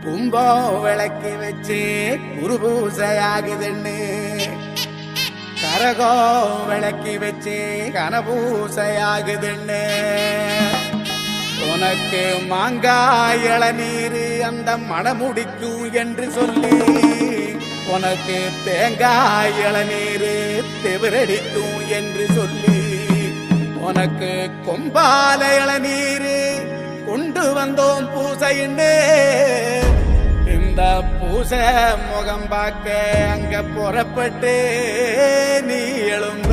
கும்பம் விளக்கி வச்சு குருபூசையாகுதுன்னு கரகம் விளக்கி வச்சு கனபூசையாகுதுன்னு உனக்கு மாங்காய் இளநீர் அந்த மணமுடிக்கும் என்று சொல்லி உனக்கு தேங்காய் இளநீர் தெவிரடிக்கும் என்று சொல்லி உனக்கு கொம்பால இளநீர் கொண்டு வந்தோம் பூசைன்னு இந்த பூசை முகம் பார்க்க அங்க புறப்பட்டு நீ எழும்ப